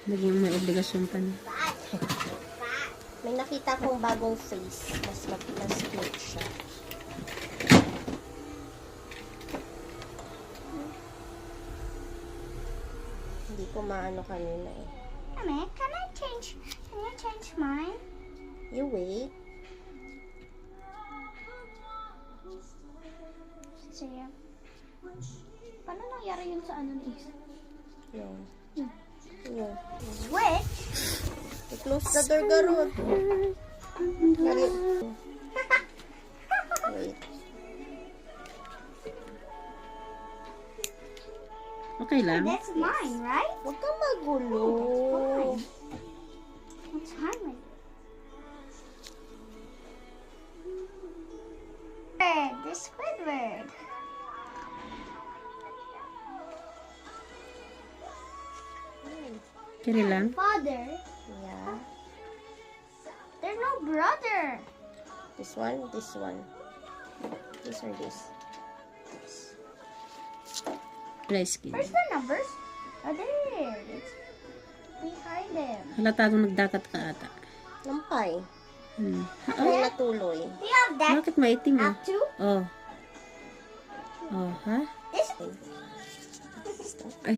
Naging may obligasyon pa niya. May nakita kong bagong face. Mas cute siya. Hindi ko maano kanina eh. Mami, can you change mine? You wait. Sige. Paano nangyari yun sa ano ni Isa? Yun. Yun. Switch? I-close the door, Garot. Wait. Okay lang. That's mine, right? Huwag kang magulo. What's mine? Bird, the Squidward. Kiri lang. Father, Yeah. there's no brother. This one, this one. This or this. Rice skin. Where's the numbers? Oh, there. It's behind them. Halatadong nagdakat ka ata. Lampay. Oh, Ay, natuloy. Do you have that? bakit maitim ah? Have two? Oh. Oh, ha? This